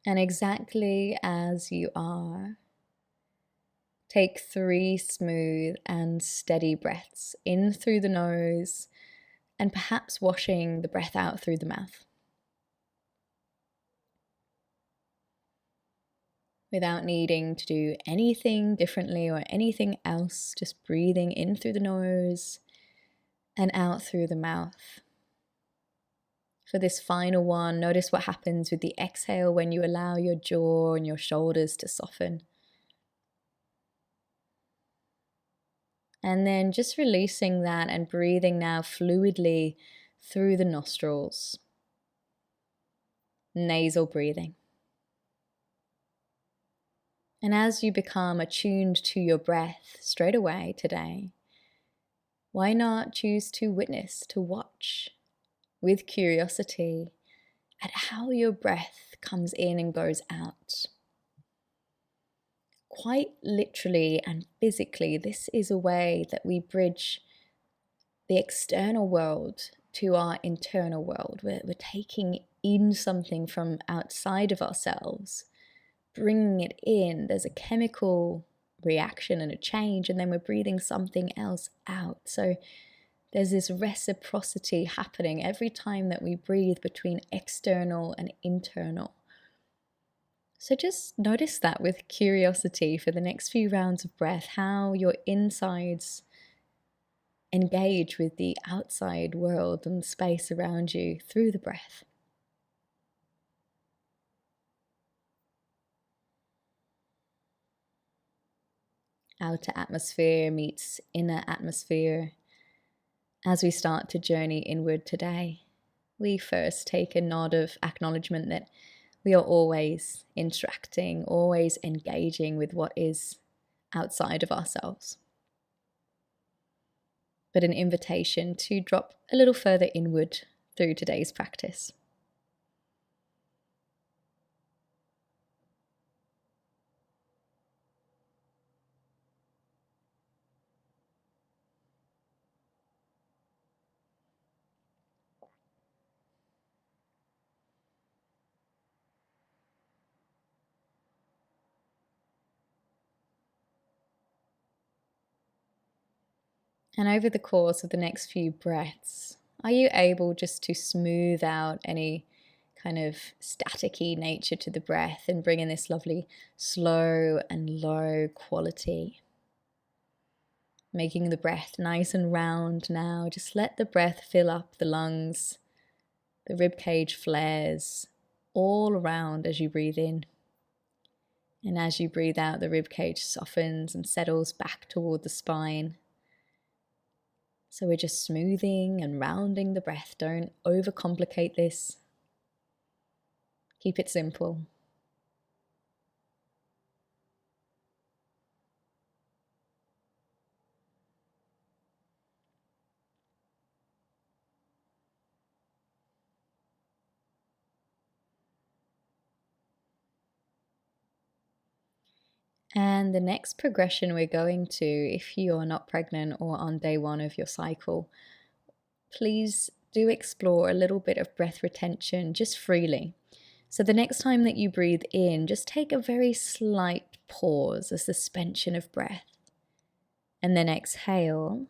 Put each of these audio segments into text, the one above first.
And exactly as you are, take 3 smooth and steady breaths in through the nose and perhaps washing the breath out through the mouth. Without needing to do anything differently or anything else, just breathing in through the nose and out through the mouth. For this final one, notice what happens with the exhale when you allow your jaw and your shoulders to soften. And then just releasing that and breathing now fluidly through the nostrils. Nasal breathing. And as you become attuned to your breath straight away today, why not choose to witness, to watch with curiosity at how your breath comes in and goes out. Quite literally and physically, this is a way that we bridge the external world to our internal world. We're taking in something from outside of ourselves, bringing it in. There's a chemical reaction and a change, and then we're breathing something else out. So there's this reciprocity happening every time that we breathe between external and internal. So just notice that with curiosity for the next few rounds of breath, how your insides engage with the outside world and space around you through the breath. Outer atmosphere meets inner atmosphere. As we start to journey inward today, we first take a nod of acknowledgement that we are always interacting, always engaging with what is outside of ourselves. But an invitation to drop a little further inward through today's practice. And over the course of the next few breaths, are you able just to smooth out any kind of staticky nature to the breath and bring in this lovely slow and low quality? Making the breath nice and round now. Just let the breath fill up the lungs, the rib cage flares all around as you breathe in. And as you breathe out, the rib cage softens and settles back toward the spine. So we're just smoothing and rounding the breath. Don't overcomplicate this. Keep it simple. And the next progression we're going to, if you are not pregnant or on day 1 of your cycle, please do explore a little bit of breath retention just freely. So the next time that you breathe in, just take a very slight pause, a suspension of breath. And then exhale.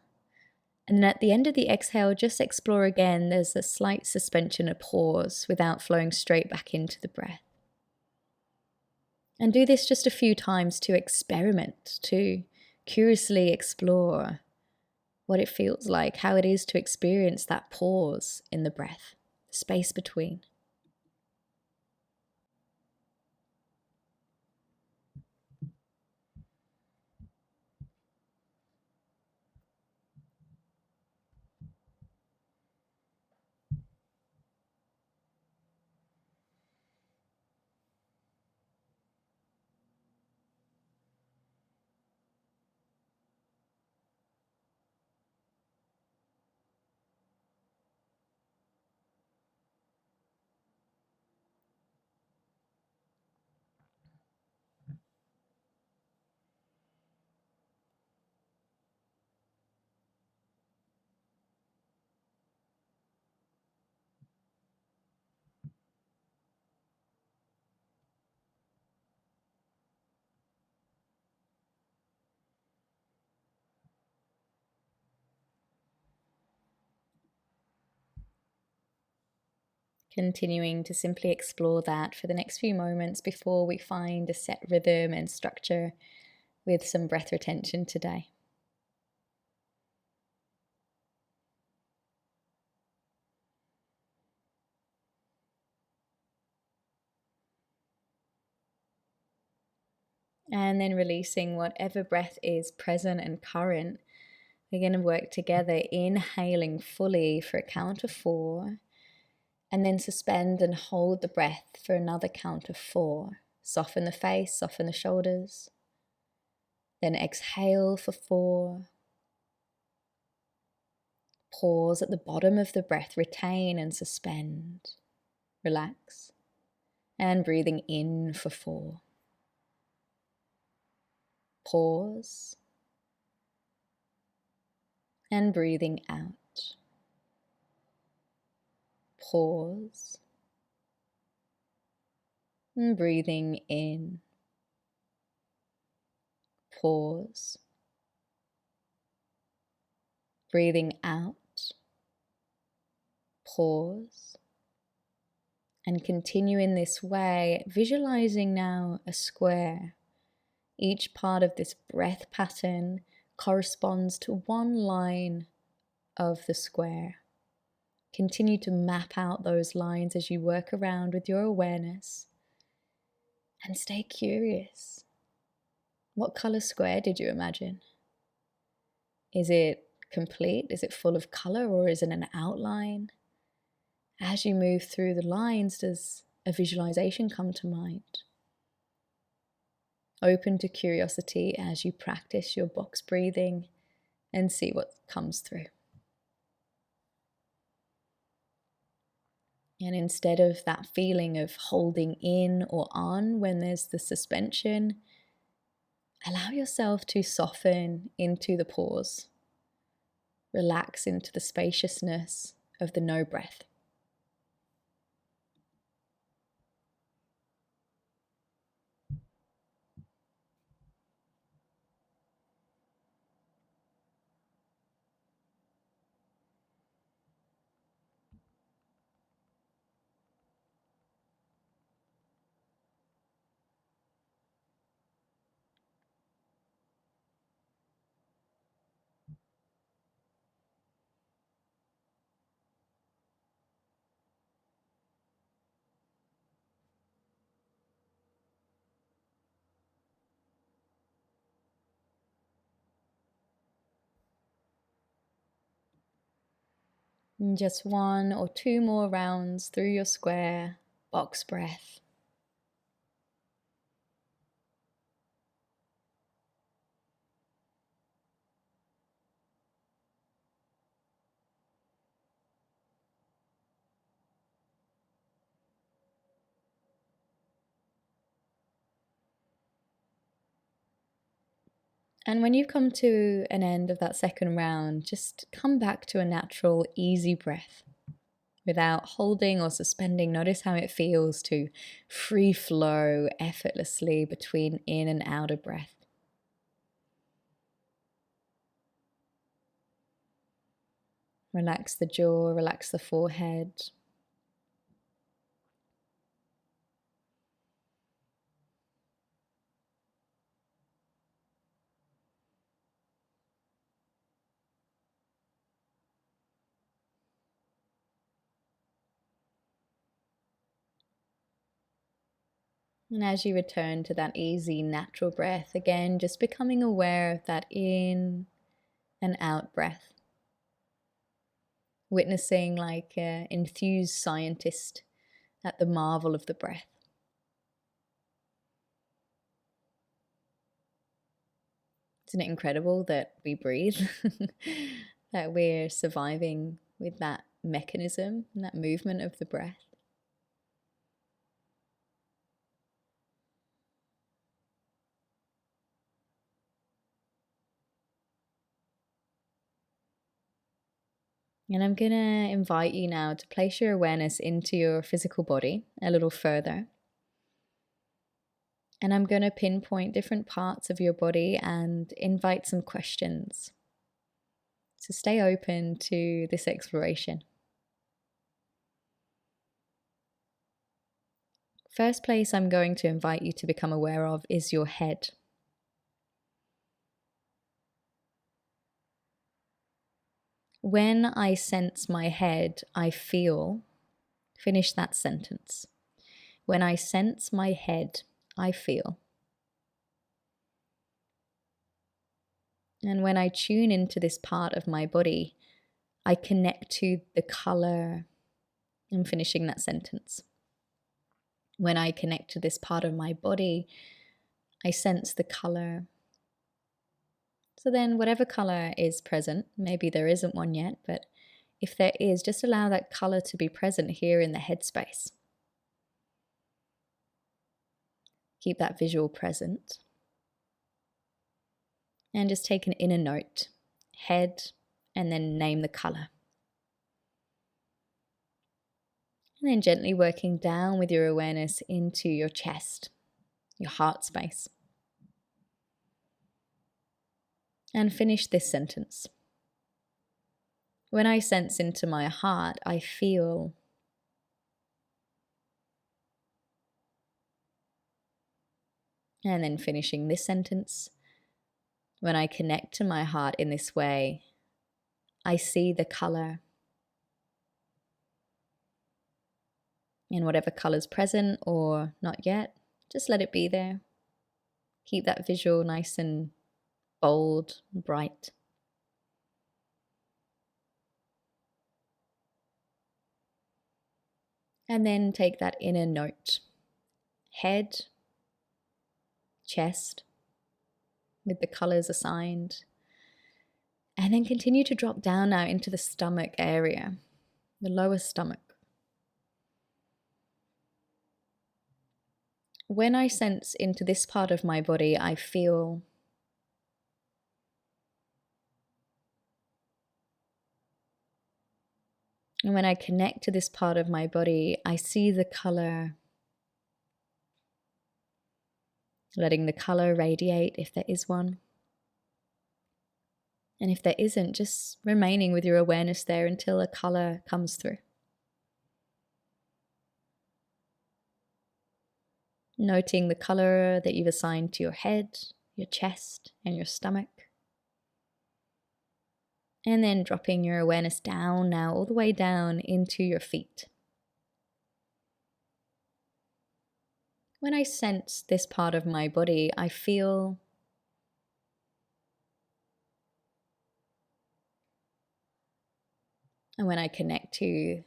And then at the end of the exhale, just explore again. There's a slight suspension, a pause, without flowing straight back into the breath. And do this just a few times to experiment, to curiously explore what it feels like, how it is to experience that pause in the breath, the space between. Continuing to simply explore that for the next few moments before we find a set rhythm and structure with some breath retention today. And then releasing whatever breath is present and current. We're going to work together, inhaling fully for a count of 4, and then suspend and hold the breath for another count of 4. Soften the face, soften the shoulders. Then exhale for 4. Pause at the bottom of the breath, retain and suspend. Relax. And breathing in for 4. Pause. And breathing out. Pause. And breathing in. Pause. Breathing out. Pause. And continue in this way, visualizing now a square. Each part of this breath pattern corresponds to one line of the square. Continue to map out those lines as you work around with your awareness. And stay curious. What color square did you imagine? Is it complete? Is it full of color, or is it an outline? As you move through the lines, does a visualization come to mind? Open to curiosity as you practice your box breathing and see what comes through. And instead of that feeling of holding in or on when there's the suspension, allow yourself to soften into the pause. Relax into the spaciousness of the no breath. And just 1 or 2 more rounds through your square box breath. And when you've come to an end of that second round, just come back to a natural, easy breath without holding or suspending. Notice how it feels to free flow effortlessly between in and out of breath. Relax the jaw, relax the forehead. And as you return to that easy, natural breath, again, just becoming aware of that in and out breath. Witnessing like an enthused scientist at the marvel of the breath. Isn't it incredible that we breathe? That we're surviving with that mechanism and that movement of the breath? And I'm going to invite you now to place your awareness into your physical body a little further. And I'm going to pinpoint different parts of your body and invite some questions. So stay open to this exploration. First place I'm going to invite you to become aware of is your head. When I sense my head, I feel. Finish that sentence. When I sense my head, I feel. And when I tune into this part of my body, I connect to the color. I'm finishing that sentence. When I connect to this part of my body, I sense the color. So then whatever color is present, maybe there isn't one yet, but if there is, just allow that color to be present here in the headspace. Keep that visual present. And just take an inner note, head, and then name the color. And then gently working down with your awareness into your chest, your heart space. And finish this sentence. When I sense into my heart, I feel. And then finishing this sentence. When I connect to my heart in this way, I see the color. And whatever color's present or not yet, just let it be there. Keep that visual nice and bold, bright. And then take that inner note. Head, chest, with the colors assigned. And then continue to drop down now into the stomach area, the lower stomach. When I sense into this part of my body, I feel. And when I connect to this part of my body, I see the color. Letting the color radiate if there is one. And if there isn't, just remaining with your awareness there until a color comes through. Noting the color that you've assigned to your head, your chest, and your stomach. And then dropping your awareness down now, all the way down into your feet. When I sense this part of my body, I feel. And when I connect to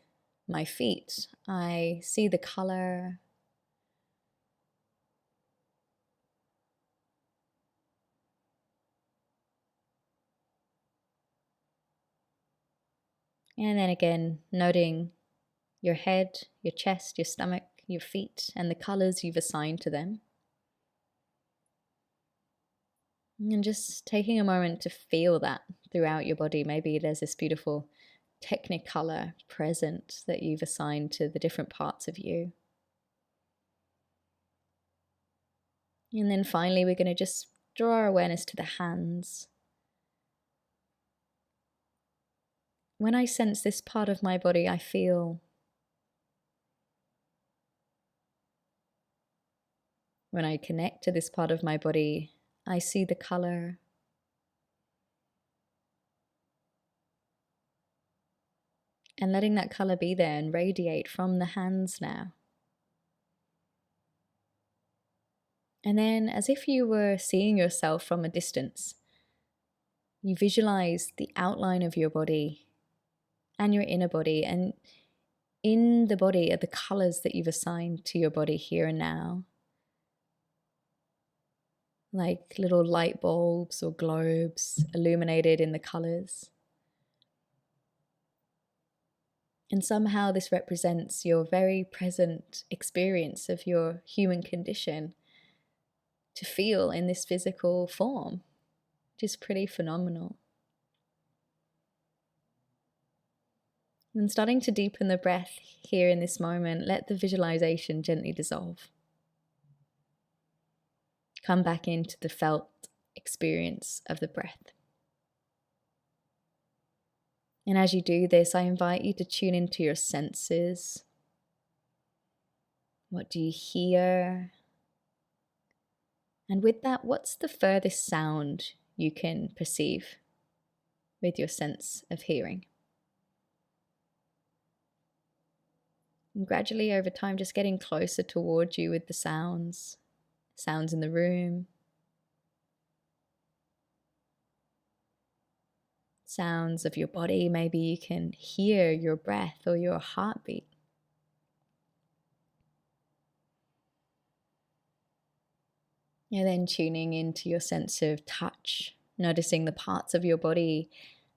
my feet, I see the color. And then again, noting your head, your chest, your stomach, your feet, and the colors you've assigned to them. And just taking a moment to feel that throughout your body. Maybe there's this beautiful technicolor present that you've assigned to the different parts of you. And then finally, we're going to just draw our awareness to the hands. When I sense this part of my body, I feel. When I connect to this part of my body, I see the color. And letting that color be there and radiate from the hands now. And then, as if you were seeing yourself from a distance, you visualize the outline of your body and your inner body, and in the body are the colors that you've assigned to your body here and now, like little light bulbs or globes illuminated in the colors. And somehow this represents your very present experience of your human condition to feel in this physical form, which is pretty phenomenal. And starting to deepen the breath here in this moment, let the visualization gently dissolve. Come back into the felt experience of the breath. And as you do this, I invite you to tune into your senses. What do you hear? And with that, what's the furthest sound you can perceive with your sense of hearing? And gradually over time, just getting closer towards you with the sounds in the room, sounds of your body. Maybe you can hear your breath or your heartbeat. And then tuning into your sense of touch, noticing the parts of your body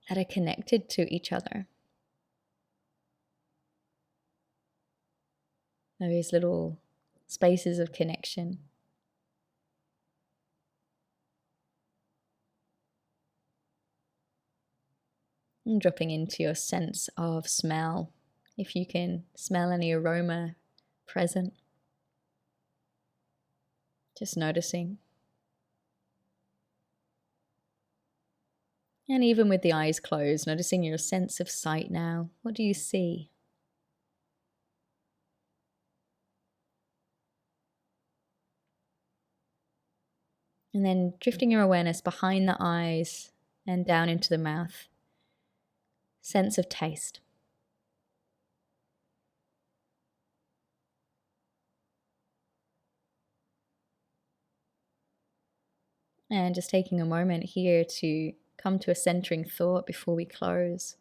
that are connected to each other. Those little spaces of connection. And dropping into your sense of smell. If you can smell any aroma present, just noticing. And even with the eyes closed, noticing your sense of sight now. What do you see? And then drifting your awareness behind the eyes and down into the mouth. Sense of taste. And just taking a moment here to come to a centering thought before we close.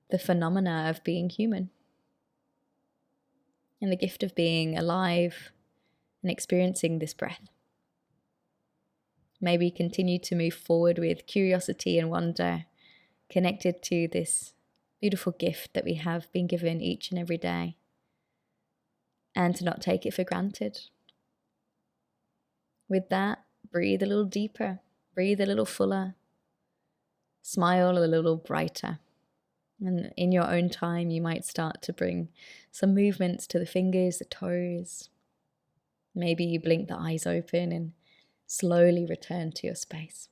The phenomena of being human. And the gift of being alive and experiencing this breath. Maybe continue to move forward with curiosity and wonder, connected to this beautiful gift that we have been given each and every day, and to not take it for granted. With that, breathe a little deeper, breathe a little fuller, smile a little brighter. And in your own time, you might start to bring some movements to the fingers, the toes. Maybe you blink the eyes open and slowly return to your space.